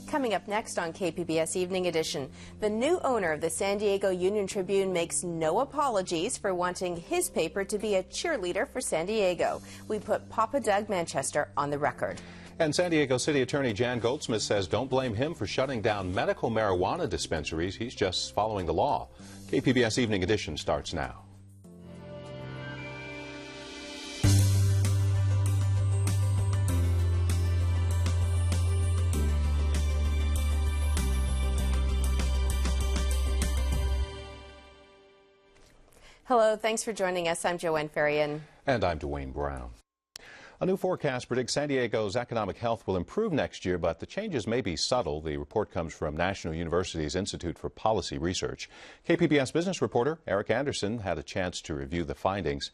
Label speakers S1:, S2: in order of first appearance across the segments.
S1: Coming up next on KPBS Evening Edition, the new owner of the San Diego Union-Tribune makes no apologies for wanting his paper to be a cheerleader for San Diego. We put Papa Doug Manchester on the record.
S2: And San Diego City Attorney Jan Goldsmith says don't blame him for shutting down medical marijuana dispensaries. He's just following the law. KPBS Evening Edition starts now.
S1: Hello, thanks for joining us. I'm Joanne.
S2: And I'm Dwayne Brown. A new forecast predicts San Diego's economic health will improve next year, but the changes may be subtle. The report comes from National University's Institute for Policy Research. KPBS business reporter Eric Anderson had a chance to review the findings.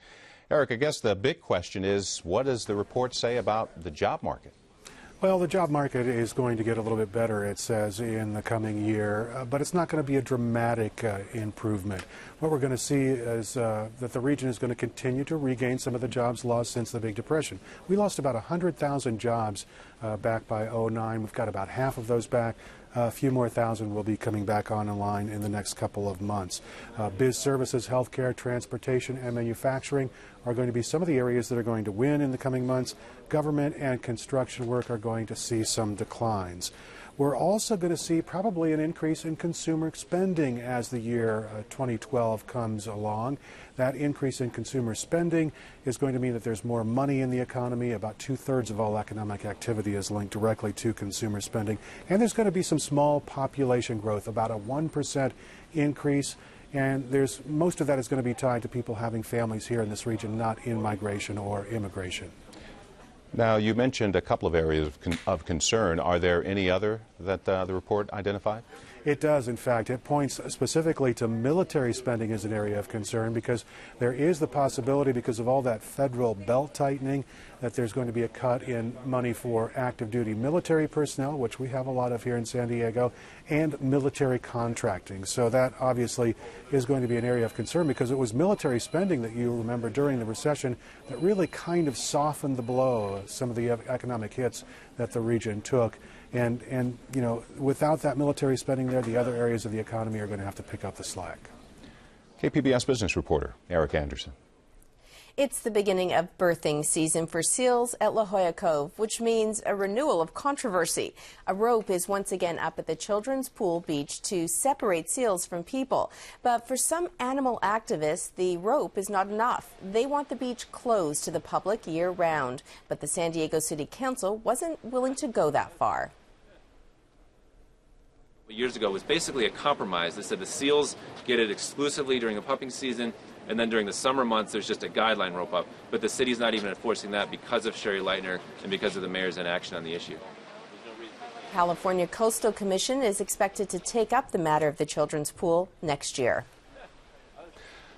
S2: Eric, I guess the big question is, what does the report say about the job market?
S3: Well, the job market is going to get a little bit better, it says, in the coming year, but it's not going to be a dramatic improvement. What we're going to see is that the region is going to continue to regain some of the jobs lost since the Big Depression. We lost about 100,000 jobs back by '09. We've got about half of those back. A few more thousand will be coming back online in the next couple of months. Biz services, healthcare, transportation, and manufacturing are going to be some of the areas that are going to win in the coming months. Government and construction work are going to see some declines. We're also going to see probably an increase in consumer spending as the year 2012 comes along. That increase in consumer spending is going to mean that there's more money in the economy. About 2/3 of all economic activity is linked directly to consumer spending. And there's going to be some small population growth, about a 1% increase. And most of that is going to be tied to people having families here in this region, not in migration or immigration.
S2: Now, you mentioned a couple of areas of concern. Are there any other that the report identified?
S3: It does, in fact. It points specifically to military spending as an area of concern because there is the possibility, because of all that federal belt tightening, that there's going to be a cut in money for active duty military personnel, which we have a lot of here in San Diego, and military contracting. So that obviously is going to be an area of concern because it was military spending that you remember during the recession that really kind of softened the blow, some of the economic hits that the region took. And you know, without that military spending there, the other areas of the economy are going to have to pick up the slack.
S2: KPBS business reporter Eric Anderson.
S1: It's the beginning of birthing season for seals at La Jolla Cove, which means a renewal of controversy. A rope is once again up at the Children's Pool Beach to separate seals from people. But for some animal activists, the rope is not enough. They want the beach closed to the public year-round. But the San Diego City Council wasn't willing to go that far.
S4: Years ago, it was basically a compromise. They said the seals get it exclusively during the pupping season, and then during the summer months, there's just a guideline rope up. But the city's not even enforcing that because of Sherry Leitner and because of the mayor's inaction on the issue.
S1: California Coastal Commission is expected to take up the matter of the children's pool next year.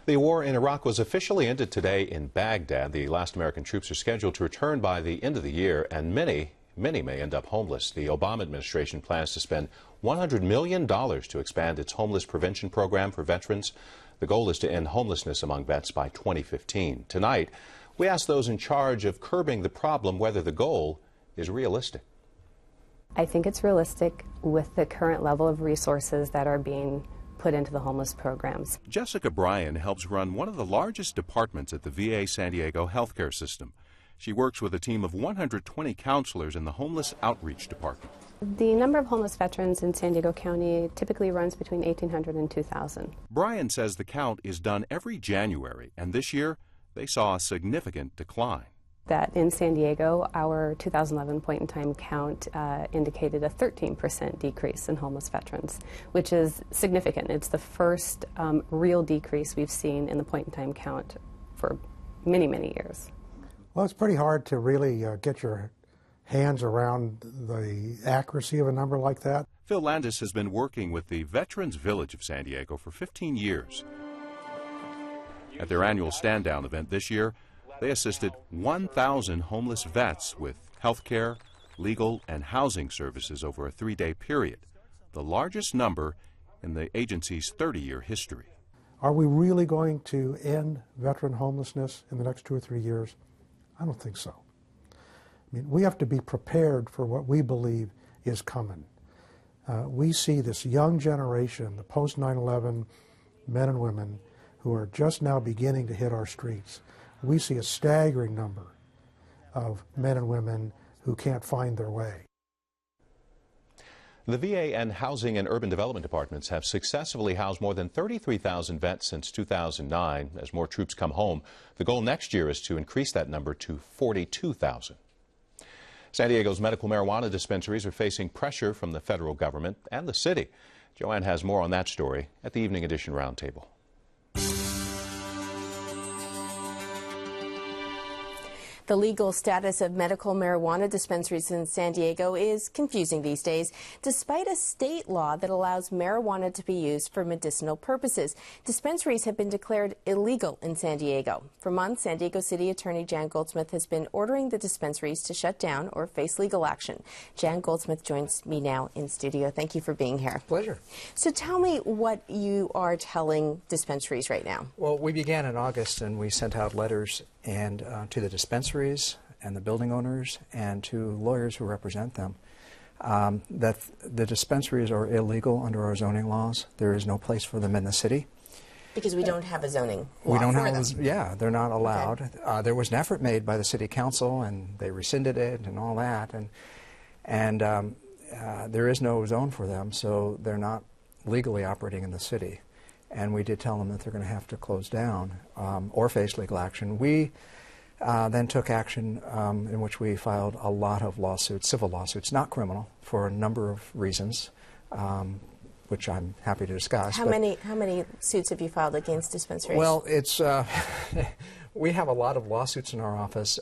S2: The war in Iraq was officially ended today in Baghdad. The last American troops are scheduled to return by the end of the year, and many may end up homeless. The Obama administration plans to spend $100 million to expand its homeless prevention program for veterans. The goal is to end homelessness among vets by 2015. Tonight, we asked those in charge of curbing the problem whether the goal is realistic.
S5: I think it's realistic with the current level of resources that are being put into the homeless programs.
S6: Jessica Bryan helps run one of the largest departments at the VA San Diego healthcare system. She works with a team of 120 counselors in the Homeless Outreach Department.
S5: The number of homeless veterans in San Diego County typically runs between 1,800 and 2,000.
S6: Bryan says the count is done every January, and this year they saw a significant decline.
S5: That in San Diego, our 2011 point-in-time count indicated a 13% decrease in homeless veterans, which is significant. It's the first real decrease we've seen in the point-in-time count for many, many years.
S7: Well, it's pretty hard to really get your hands around the accuracy of a number like that.
S6: Phil Landis has been working with the Veterans Village of San Diego for 15 years. At their annual stand-down event this year, they assisted 1,000 homeless vets with health care, legal, and housing services over a 3-day period, the largest number in the agency's 30-year history.
S7: Are we really going to end veteran homelessness in the next 2 or 3 years? I don't think so. I mean, we have to be prepared for what we believe is coming. We see this young generation, the post 9/11 men and women who are just now beginning to hit our streets. We see a staggering number of men and women who can't find their way.
S2: The VA and Housing and Urban Development Departments have successfully housed more than 33,000 vets since 2009. As more troops come home, the goal next year is to increase that number to 42,000. San Diego's medical marijuana dispensaries are facing pressure from the federal government and the city. Joanne has more on that story at the Evening Edition Roundtable.
S1: The legal status of medical marijuana dispensaries in San Diego is confusing these days, despite a state law that allows marijuana to be used for medicinal purposes. Dispensaries have been declared illegal in San Diego. For months, San Diego City Attorney Jan Goldsmith has been ordering the dispensaries to shut down or face legal action. Jan Goldsmith joins me now in studio. Thank you for being here.
S8: Pleasure.
S1: So tell me what you are telling dispensaries right now.
S8: Well, we began in August and we sent out letters and to the dispensaries and the building owners and to lawyers who represent them that the dispensaries are illegal under our zoning laws. There is no place for them in the city.
S1: Because we don't have a zoning law
S8: we don't
S1: for
S8: have,
S1: them.
S8: Yeah, they're not allowed.
S1: Okay.
S8: There was an effort made by the city council and they rescinded it and all that. And there is no zone for them, so they're not legally operating in the city. And we did tell them that they're going to have to close down or face legal action. We then took action in which we filed a lot of lawsuits, civil lawsuits, not criminal, for a number of reasons, which I'm happy to discuss.
S1: How many suits have you filed against dispensaries?
S8: Well, it's we have a lot of lawsuits in our office.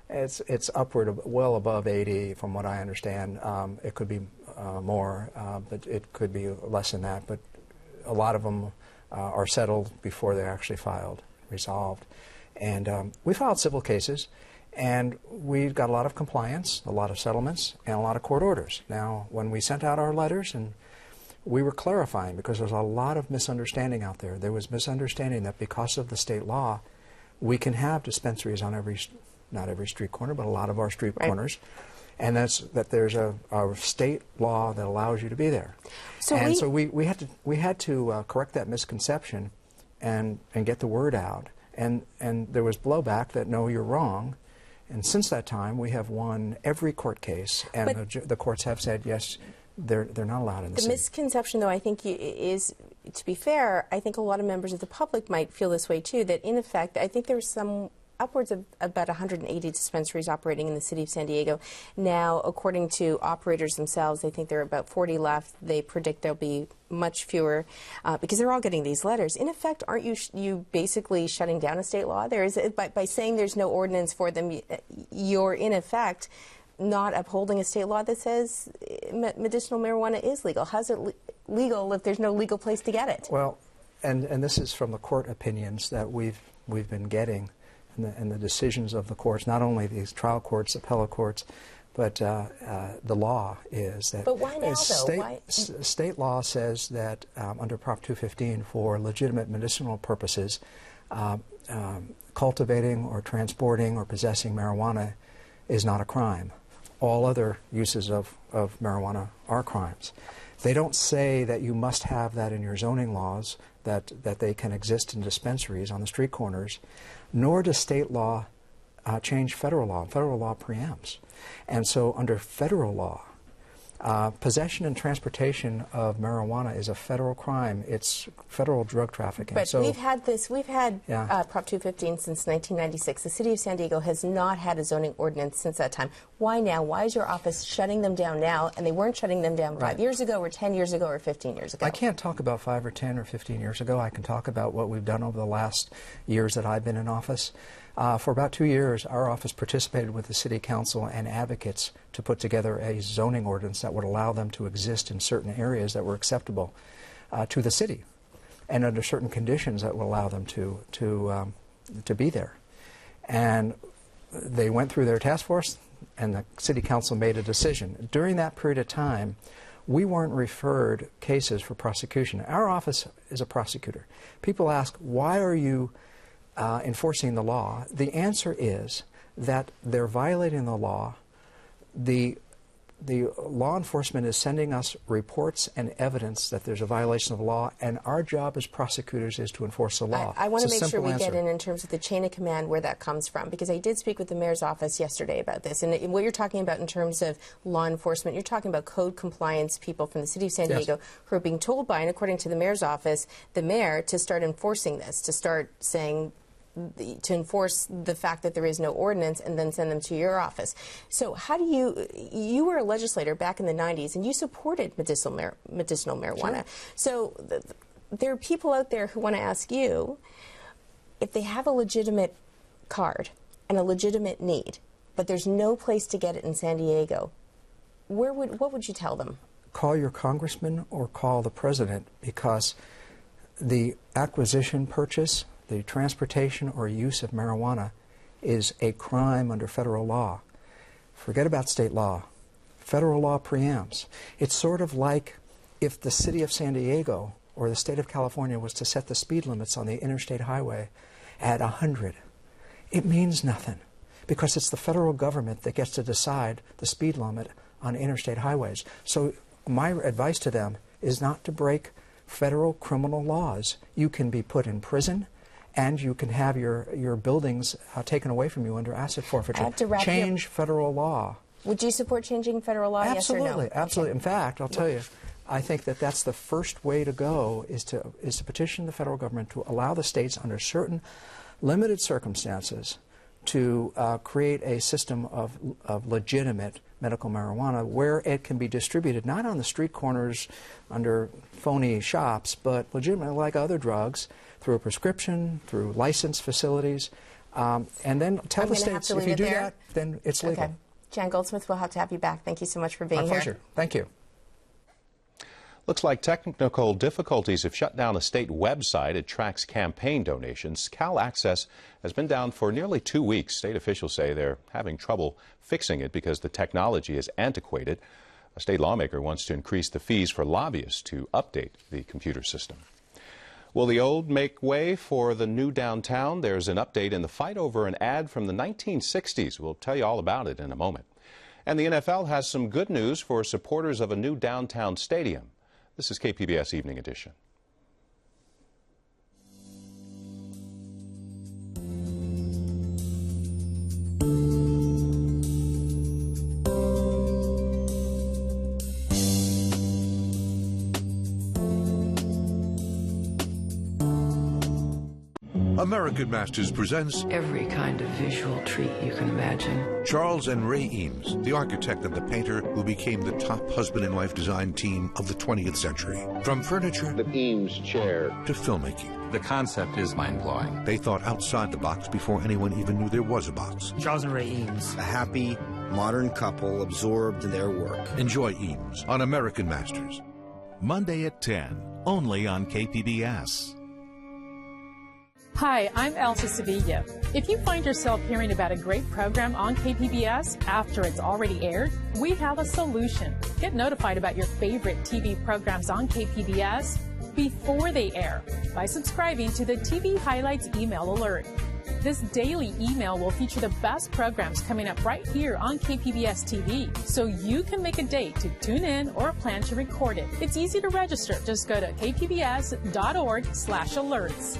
S8: It's upward of well above 80, from what I understand. It could be more, but it could be less than that. But a lot of them are settled before they're actually filed, resolved. And we filed civil cases, and we got a lot of compliance, a lot of settlements, and a lot of court orders. Now, when we sent out our letters, and we were clarifying, because there's a lot of misunderstanding out there. There was misunderstanding that because of the state law, we can have dispensaries on not every street corner, but a lot of our street corners. And that's that there's a state law that allows you to be there. So we had to correct that misconception and get the word out. And there was blowback that, no, you're wrong. And since that time, we have won every court case, and the courts have said, yes, they're not allowed in the city.
S1: The misconception, though, I think is, to be fair, I think a lot of members of the public might feel this way, too, that in effect, I think there's upwards of about 180 dispensaries operating in the city of San Diego. Now, according to operators themselves, they think there are about 40 left. They predict there'll be much fewer because they're all getting these letters. In effect, aren't you basically shutting down a state law? There is by saying there's no ordinance for them, you're in effect not upholding a state law that says medicinal marijuana is legal. How's it legal if there's no legal place to get it?
S8: Well, and this is from the court opinions that we've been getting. And the decisions of the courts, not only these trial courts, appellate courts, but the law is that.
S1: But why now, though?
S8: State law says that under Prop 215, for legitimate medicinal purposes, cultivating or transporting or possessing marijuana is not a crime. All other uses of marijuana are crimes. They don't say that you must have that in your zoning laws, that they can exist in dispensaries on the street corners, nor does state law change federal law. Federal law preempts. And so under federal law, possession and transportation of marijuana is a federal crime. It's federal drug trafficking.
S1: But
S8: so,
S1: we've had Prop 215 since 1996. The city of San Diego has not had a zoning ordinance since that time. Why now? Why is your office shutting them down now, and they weren't shutting them down 5 years ago or 10 years ago or 15 years ago?
S8: I can't talk about 5 or 10 or 15 years ago. I can talk about what we've done over the last years that I've been in office. For about 2 years, our office participated with the City Council and advocates to put together a zoning ordinance that would allow them to exist in certain areas that were acceptable to the city, and under certain conditions that would allow them to be there. And they went through their task force, and the City Council made a decision. During that period of time, we weren't referred cases for prosecution. Our office is a prosecutor. People ask, why are you enforcing the law? The answer is that they're violating the law. The the law enforcement is sending us reports and evidence that there's a violation of the law, and our job as prosecutors is to enforce the law.
S1: I want to make sure we
S8: answer.
S1: get in terms of the chain of command where that comes from, because I did speak with the mayor's office yesterday about this. And what you're talking about in terms of law enforcement, you're talking about code compliance people from the city of San Diego
S8: Yes.
S1: who are being told by, and according to the mayor's office, the mayor to start enforcing this, to start saying, to enforce the fact that there is no ordinance and then send them to your office. So how do you were a legislator back in the 90s and you supported medicinal marijuana.
S8: Sure.
S1: So there are people out there who want to ask you, if they have a legitimate card and a legitimate need, but there's no place to get it in San Diego, what would you tell them?
S8: Call your congressman or call the president, because the acquisition, purchase, the transportation or use of marijuana is a crime under federal law. Forget about state law. Federal law preempts. It's sort of like if the city of San Diego or the state of California was to set the speed limits on the interstate highway at 100. It means nothing, because it's the federal government that gets to decide the speed limit on interstate highways. So my advice to them is not to break federal criminal laws. You can be put in prison, and you can have your buildings taken away from you under asset forfeiture. Change federal law.
S1: Would you support changing federal law,
S8: Absolutely,
S1: yes or no?
S8: Absolutely.
S1: Okay.
S8: In fact, I'll tell you, I think that that's the first way to go, is to petition the federal government to allow the states under certain limited circumstances to create a system of legitimate medical marijuana where it can be distributed not on the street corners under phony shops, but legitimately like other drugs, through a prescription, through licensed facilities, and then tell the states, if you do that, then it's legal.
S1: Okay. Jan Goldsmith, we'll have to have you back. Thank you so much for being here.
S8: My pleasure. Thank you.
S2: Looks like technical difficulties have shut down a state website. It tracks campaign donations. Cal Access has been down for nearly 2 weeks. State officials say they're having trouble fixing it because the technology is antiquated. A state lawmaker wants to increase the fees for lobbyists to update the computer system. Will the old make way for the new downtown? There's an update in the fight over an ad from the 1960s. We'll tell you all about it in a moment. And the NFL has some good news for supporters of a new downtown stadium. This is KPBS Evening Edition.
S9: American Masters presents
S10: every kind of visual treat you can imagine.
S9: Charles and Ray Eames, the architect and the painter who became the top husband and wife design team of the 20th century. From furniture,
S11: the Eames chair,
S9: to filmmaking.
S12: The concept is mind-blowing.
S9: They thought outside the box before anyone even knew there was a box.
S13: Charles and Ray Eames.
S14: A happy, modern couple absorbed in their work.
S9: Enjoy Eames on American Masters.
S15: Monday at 10, only on KPBS.
S16: Hi, I'm Elsa Sevilla. If you find yourself hearing about a great program on KPBS after it's already aired, we have a solution. Get notified about your favorite TV programs on KPBS before they air by subscribing to the TV Highlights email alert. This daily email will feature the best programs coming up right here on KPBS TV, so you can make a date to tune in or plan to record it. It's easy to register. Just go to kpbs.org/alerts.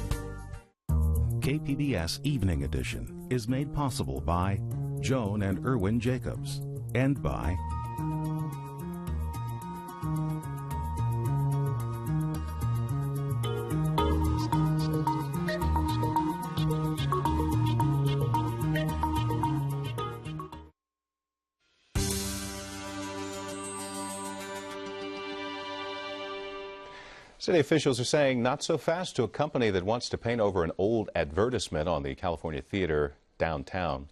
S15: KPBS Evening Edition is made possible by Joan and Erwin Jacobs and by
S2: City officials are saying not so fast to a company that wants to paint over an old advertisement on the California Theater downtown.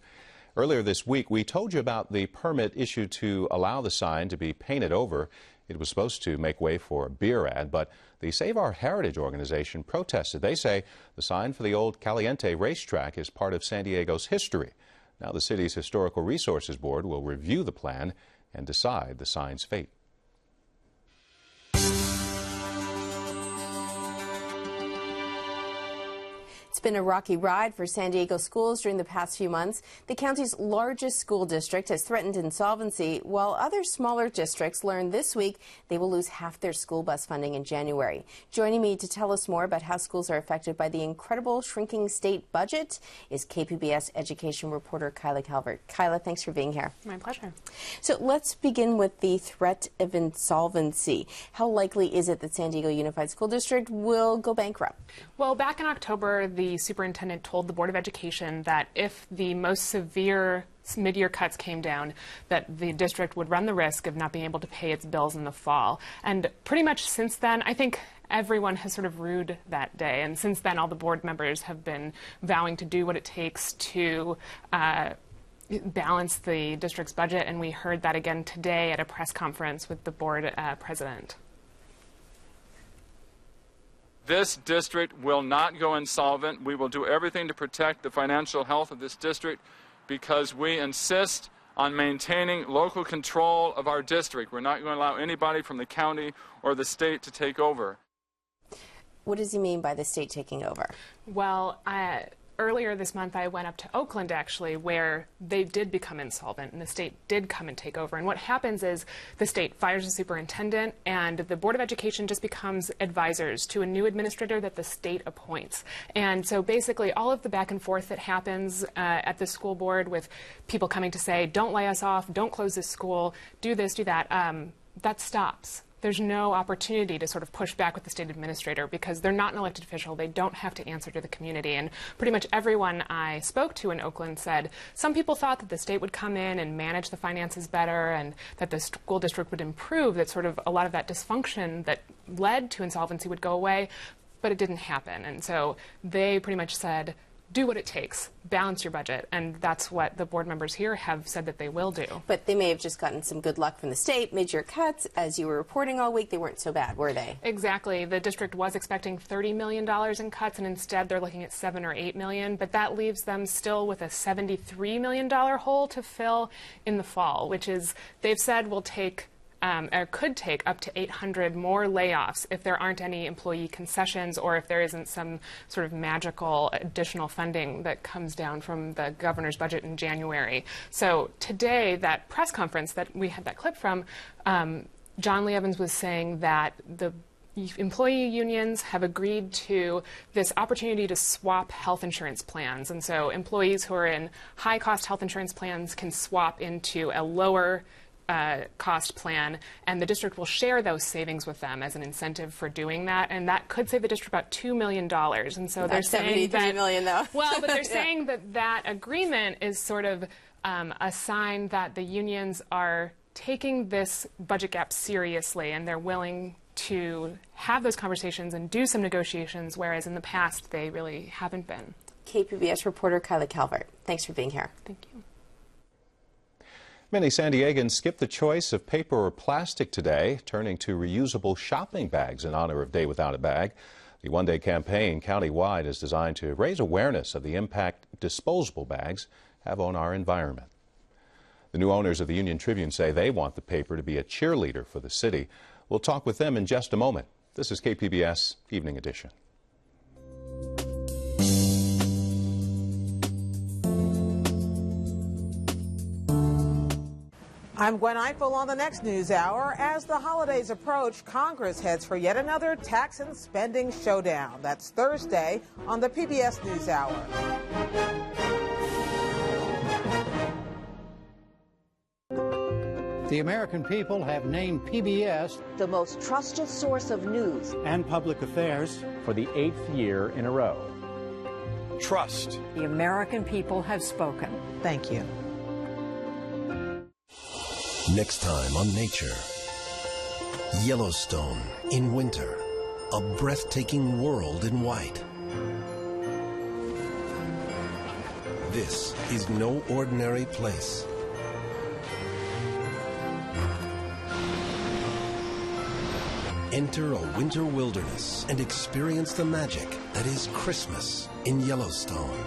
S2: Earlier this week, we told you about the permit issued to allow the sign to be painted over. It was supposed to make way for a beer ad, but the Save Our Heritage organization protested. They say the sign for the old Caliente racetrack is part of San Diego's history. Now the city's Historical Resources Board will review the plan and decide the sign's fate.
S1: It's been a rocky ride for San Diego schools during the past few months. The county's largest school district has threatened insolvency, while other smaller districts learned this week they will lose half their school bus funding in January. Joining me to tell us more about how schools are affected by the incredible shrinking state budget is KPBS education reporter Kyla Calvert. Kyla, thanks for being here.
S11: My pleasure.
S1: So let's begin with the threat of insolvency. How likely is it that San Diego Unified School District will go bankrupt?
S11: Well, back in October, the superintendent told the Board of Education that if the most severe mid-year cuts came down, that the district would run the risk of not being able to pay its bills in the fall. And pretty much since then, I think everyone has sort of rued that day. And since then, all the board members have been vowing to do what it takes to balance the district's budget. And we heard that again today at a press conference with the board president.
S13: This district will not go insolvent. We will do everything to protect the financial health of this district because we insist on maintaining local control of our district. We're not going to allow anybody from the county or the state to take over.
S1: What does he mean by the state taking over?
S11: Well, earlier this month, I went up to Oakland, actually, where they did become insolvent, and the state did come and take over. And what happens is the state fires a superintendent, and the Board of Education just becomes advisors to a new administrator that the state appoints. And so basically, all of the back and forth that happens at the school board with people coming to say, don't lay us off, don't close this school, do this, do that, that stops. There's no opportunity to sort of push back with the state administrator because they're not an elected official. They don't have to answer to the community. And pretty much everyone I spoke to in Oakland said some people thought that the state would come in and manage the finances better and that the school district would improve, that sort of a lot of that dysfunction that led to insolvency would go away, but it didn't happen. And so they pretty much said, do what it takes, balance your budget, and that's what the board members here have said that they will do.
S1: But they may have just gotten some good luck from the state. Mid-year cuts, as you were reporting all week, they weren't so bad, were they?
S11: Exactly. The district was expecting $30 million in cuts, and instead they're looking at $7 or $8 million, but that leaves them still with a $73 million hole to fill in the fall, which is, they've said, will take or could take up to 800 more layoffs if there aren't any employee concessions or if there isn't some sort of magical additional funding that comes down from the governor's budget in January. So today, that press conference that we had that clip from, John Lee Evans was saying that the employee unions have agreed to this opportunity to swap health insurance plans. And so employees who are in high-cost health insurance plans can swap into a lower cost plan, and the district will share those savings with them as an incentive for doing that, and that could save the district about $2 million. And so they're saying that,
S1: $73 million, though.
S11: Well, but they're saying that that agreement is sort of a sign that the unions are taking this budget gap seriously, and they're willing to have those conversations and do some negotiations, whereas in the past they really haven't been.
S1: KPBS reporter Kyla Calvert, thanks for being here.
S11: Thank you.
S2: Many San Diegans skipped the choice of paper or plastic today, turning to reusable shopping bags in honor of Day Without a Bag. The one-day campaign countywide is designed to raise awareness of the impact disposable bags have on our environment. The new owners of the Union-Tribune say they want the paper to be a cheerleader for the city. We'll talk with them in just a moment. This is KPBS Evening Edition.
S17: I'm Gwen Eiffel on the next News Hour. As the holidays approach, Congress heads for yet another tax and spending showdown. That's Thursday on the PBS News Hour.
S18: The American people have named PBS
S19: the most trusted source of news
S18: and public affairs
S20: for the 8th year in a row.
S18: Trust.
S19: The American people have spoken.
S17: Thank you.
S21: Next time on Nature, Yellowstone in winter, a breathtaking world in white. This is no ordinary place. Enter a winter wilderness and experience the magic that is Christmas in Yellowstone.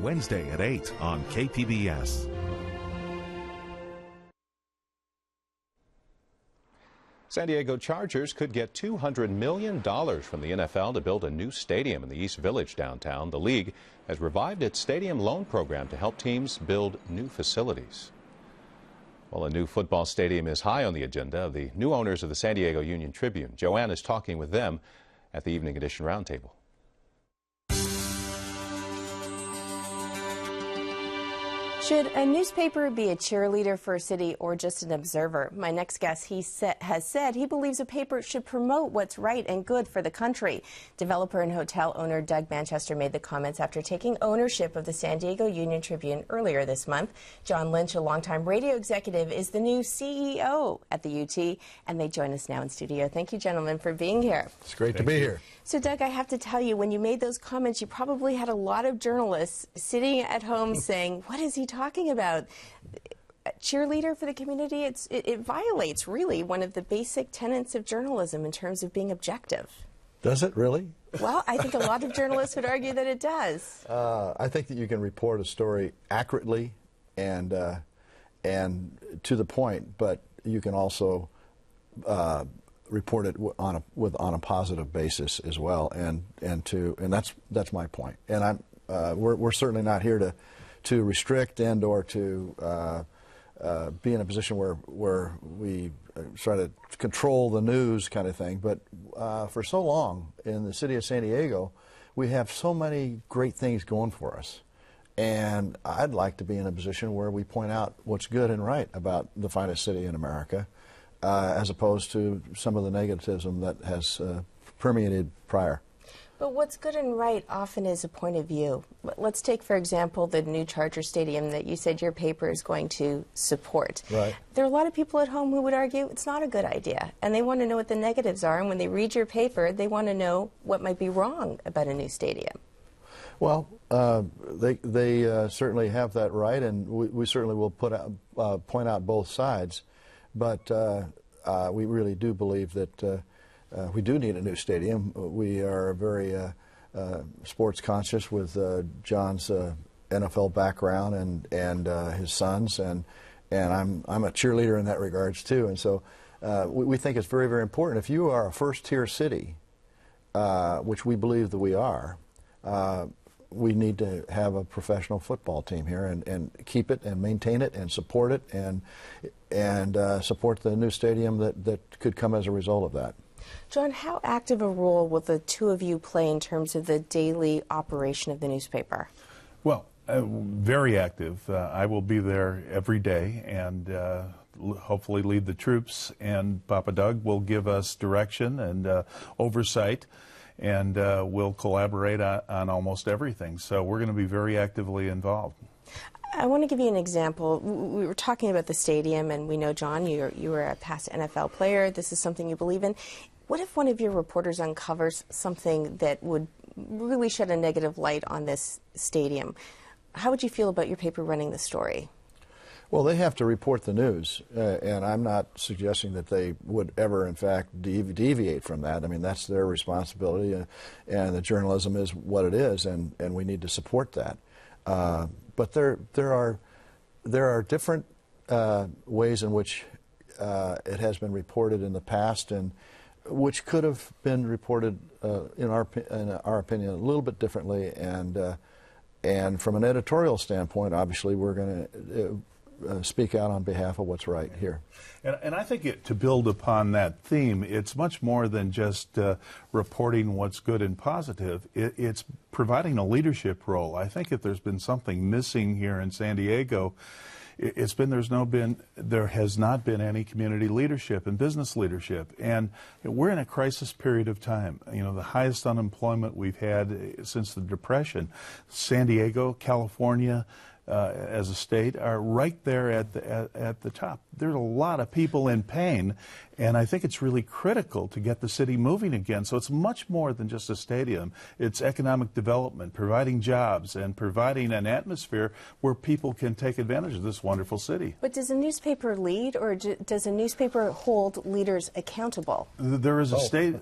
S15: Wednesday at 8 on KPBS.
S2: San Diego Chargers could get $200 million from the NFL to build a new stadium in the East Village downtown. The league has revived its stadium loan program to help teams build new facilities. Well, a new football stadium is high on the agenda of the new owners of the San Diego Union-Tribune. Joanne is talking with them at the Evening Edition Roundtable.
S1: Should a newspaper be a cheerleader for a city or just an observer? My next guest has said he believes a paper should promote what's right and good for the country. Developer and hotel owner Doug Manchester made the comments after taking ownership of the San Diego Union-Tribune earlier this month. John Lynch, a longtime radio executive, is the new CEO at the UT, and they join us now in studio. Thank you, gentlemen, for being here.
S3: It's great to be here.
S1: So, Doug, I have to tell you, when you made those comments, you probably had a lot of journalists sitting at home saying, what is he talking about? A cheerleader for the community? It violates, really, one of the basic tenets of journalism in terms of being objective.
S3: Does it really?
S1: Well, I think a lot of journalists would argue that it does.
S3: I think that you can report a story accurately and to the point, but you can also report it on a positive basis as well, and that's my point. And we're certainly not here to restrict and or to be in a position where we try to control the news kind of thing. But for so long in the city of San Diego, we have so many great things going for us. And I'd like to be in a position where we point out what's good and right about the finest city in America, as opposed to some of the negativism that has permeated prior.
S1: But what's good and right often is a point of view. Let's take, for example, the new Charger Stadium that you said your paper is going to support.
S3: Right.
S1: There are a lot of people at home who would argue it's not a good idea, and they want to know what the negatives are, and when they read your paper, they want to know what might be wrong about a new stadium.
S3: Well, they certainly have that right, and we certainly will point out both sides. But we really do believe that we do need a new stadium. We are very sports conscious with John's NFL background and his sons, and I'm a cheerleader in that regards too. And so we think it's very, very important. If you are a first-tier city, which we believe that we are, we need to have a professional football team here and keep it and maintain it and support it and support the new stadium that could come as a result of that.
S1: John, how active a role will the two of you play in terms of the daily operation of the newspaper?
S22: Well, very active. I will be there every day and hopefully lead the troops, and Papa Doug will give us direction and oversight, and we'll collaborate on almost everything. So we're going to be very actively involved.
S1: I want to give you an example. We were talking about the stadium, and we know, John, you were a past NFL player. This is something you believe in. What if one of your reporters uncovers something that would really shed a negative light on this stadium? How would you feel about your paper running the story?
S3: Well, they have to report the news, and I'm not suggesting that they would ever, in fact, deviate from that. I mean, that's their responsibility, and the journalism is what it is, and we need to support that. But there are different ways in which it has been reported in the past, and which could have been reported, in our opinion, a little bit differently. And from an editorial standpoint, obviously, we're going to speak out on behalf of what's right here.
S22: And I think to build upon that theme, it's much more than just reporting what's good and positive. It's providing a leadership role. I think if there's been something missing here in San Diego, there has not been any community leadership and business leadership. And we're in a crisis period of time. You know, the highest unemployment we've had since the Depression. San Diego, California, as a state, are right there at the top. There's a lot of people in pain, and I think it's really critical to get the city moving again. So it's much more than just a stadium. It's economic development, providing jobs, and providing an atmosphere where people can take advantage of this wonderful city.
S1: But does a newspaper lead, or does a newspaper hold leaders accountable?
S22: There is a state.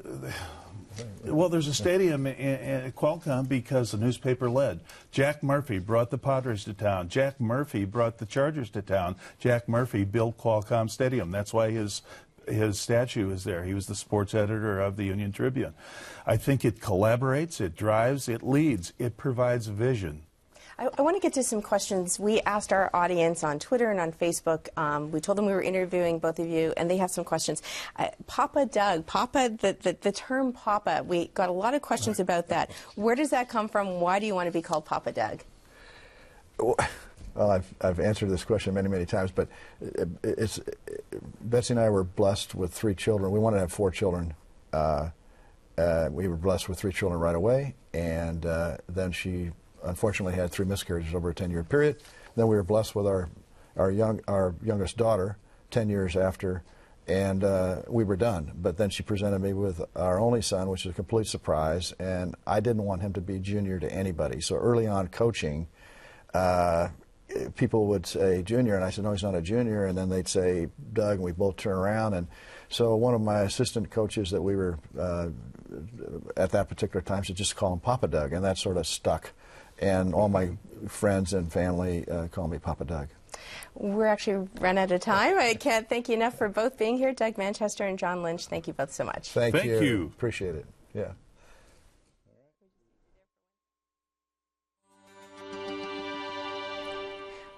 S22: Well, there's a stadium in Qualcomm because the newspaper led. Jack Murphy brought the Padres to town. Jack Murphy brought the Chargers to town. Jack Murphy built Qualcomm Stadium. That's why his his statue is there. He was the sports editor of the Union-Tribune. I think it collaborates, it drives, it leads, it provides vision.
S1: I want to get to some questions. We asked our audience on Twitter and on Facebook. We told them we were interviewing both of you, and they have some questions. Papa Doug, the term Papa, we got a lot of questions about that. Where does that come from? Why do you want to be called Papa Doug?
S3: Well, I've answered this question many, many times, but Betsy and I were blessed with 3 children. We wanted to have 4 children. We were blessed with 3 children right away, and then she unfortunately had 3 miscarriages over a 10-year period. Then we were blessed with our youngest daughter 10 years after, and we were done. But then she presented me with our only son, which is a complete surprise, and I didn't want him to be junior to anybody. So early on coaching, people would say junior, and I said, no, he's not a junior, and then they'd say Doug, and we both turn around. And so one of my assistant coaches that we were at that particular time said, just call him Papa Doug, and that sort of stuck. And all my friends and family call me Papa Doug.
S1: We're actually run out of time. I can't thank you enough for both being here, Doug Manchester and John Lynch. Thank you both so much.
S3: Thank you. Appreciate it. Yeah.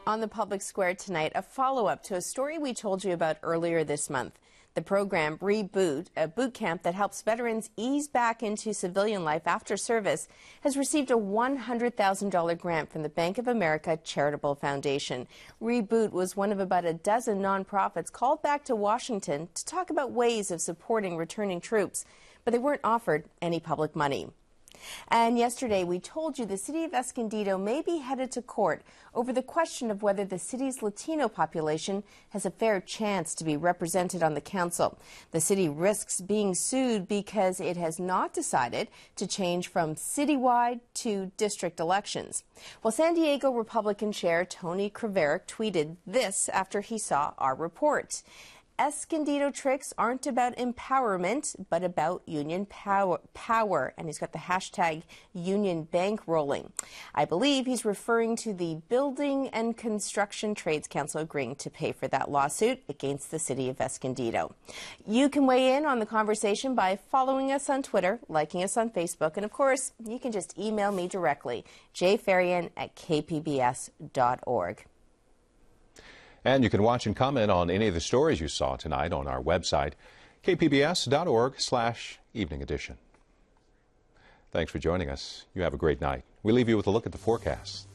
S1: On the public square tonight, a follow-up to a story we told you about earlier this month. The program Reboot, a boot camp that helps veterans ease back into civilian life after service, has received a $100,000 grant from the Bank of America Charitable Foundation. Reboot was one of about a dozen nonprofits called back to Washington to talk about ways of supporting returning troops, but they weren't offered any public money. And yesterday, we told you the city of Escondido may be headed to court over the question of whether the city's Latino population has a fair chance to be represented on the council. The city risks being sued because it has not decided to change from citywide to district elections. Well, San Diego Republican Chair Tony Kriveric tweeted this after he saw our report. Escondido tricks aren't about empowerment, but about union power. And he's got the hashtag union bankrolling. I believe he's referring to the Building and Construction Trades Council agreeing to pay for that lawsuit against the city of Escondido. You can weigh in on the conversation by following us on Twitter, liking us on Facebook, and of course, you can just email me directly, jfarian@kpbs.org.
S2: And you can watch and comment on any of the stories you saw tonight on our website, kpbs.org/evening edition. Thanks for joining us. You have a great night. We leave you with a look at the forecast.